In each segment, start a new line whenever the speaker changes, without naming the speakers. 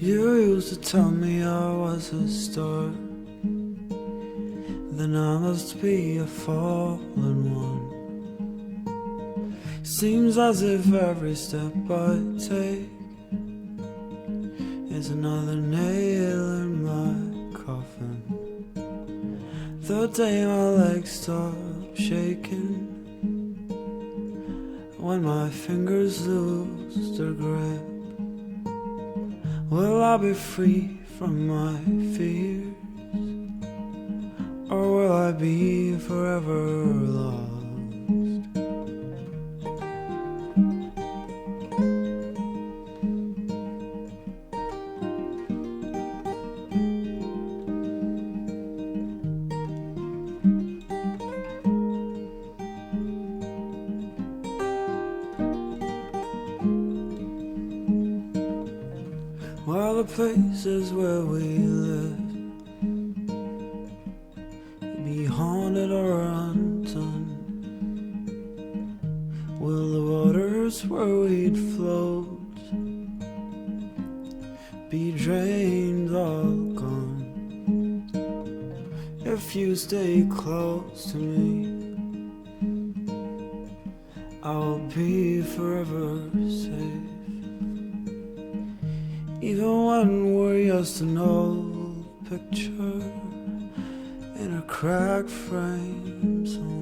You used to tell me I was a star, then I must be a fallen one. Seems as if every step I take is another nail in my coffin. The day my legs stop shaking, when my fingers lose their grip, will I be free from my fears, or will I be forever lost? Well, the places where we live be haunted or undone. Will the waters where we'd float be drained, all gone? If you stay close to me, I'll be forever safe. Even when we're just an old picture in a cracked frame somewhere.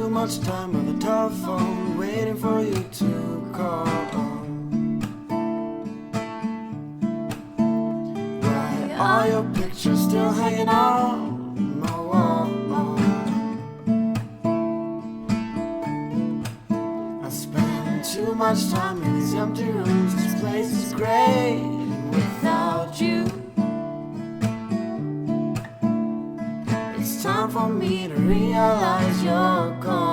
too much time on the telephone, waiting for you to call. Why are your pictures still hanging on my wall? I spend too much time in these empty rooms. This place is great without you. It's time for me to realize you're gone.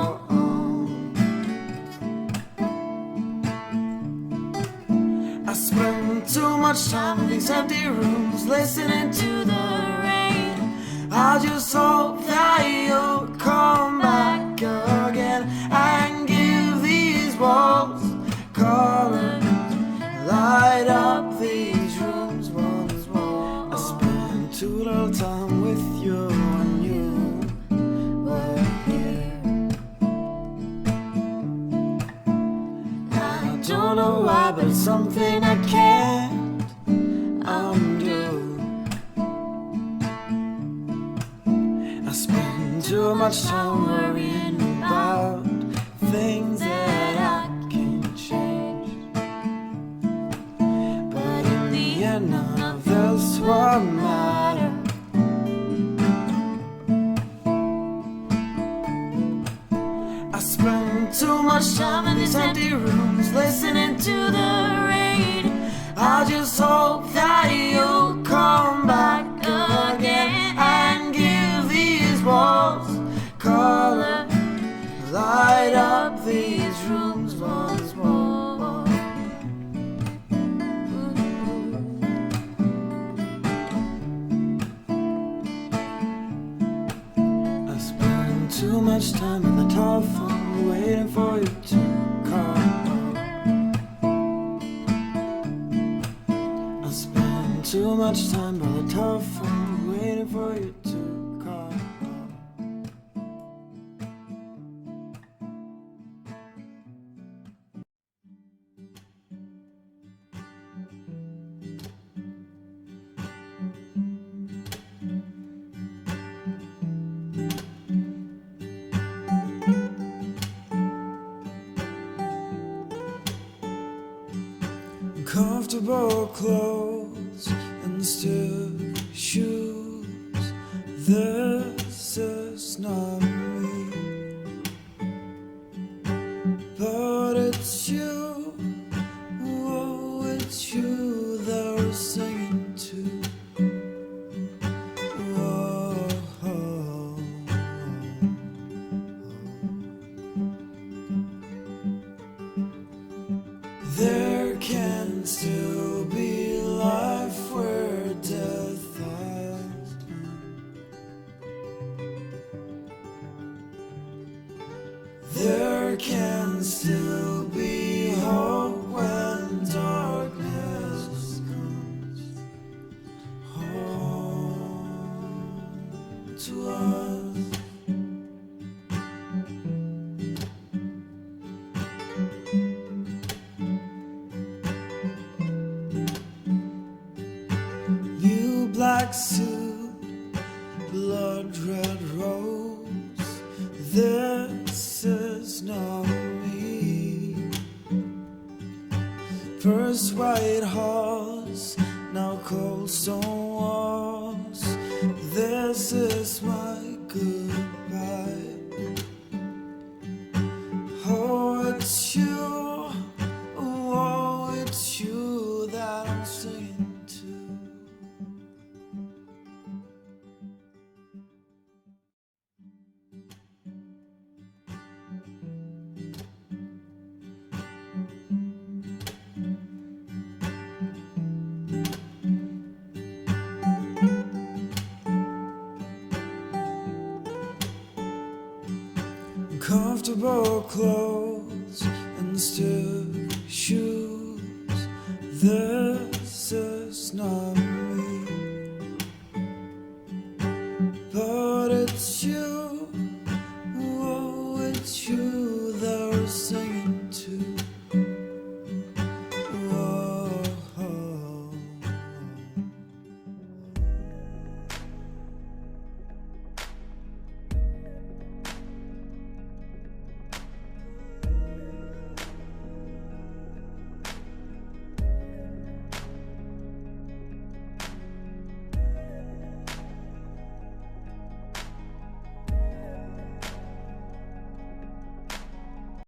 I spend too much time in these empty rooms, listening to the rain. I just hope that you'll come back again and give these walls color, light up these rooms once more. I spend too little time with you when you were here. I don't know why, but it's something I can't undo. I spend too much time worrying about things that I can't change. But in the end, none of this will matter. I spend too much time in these empty rooms, listening to the rain. I just hope that you'll come back again and give these walls color, light up these rooms once more. I spend too much time on the telephone, waiting for you to call. I spend too much time on the telephone, waiting for you to call. Comfortable clothes and stiff shoes. This is not me, but it's you. Oh, it's you that we're singing to. Oh, oh, oh. There can still be life where death has been. There can still be hope when darkness comes home to us. Black suit, blood red rose. This is not me. First white horse, now cold stone walls. This is my goodbye. Oh, it's you. Oh, it's you that I'm singing to. Comfortable clothes and stiff shoes. This is not me, but it's you. Oh, it's you that we're singing.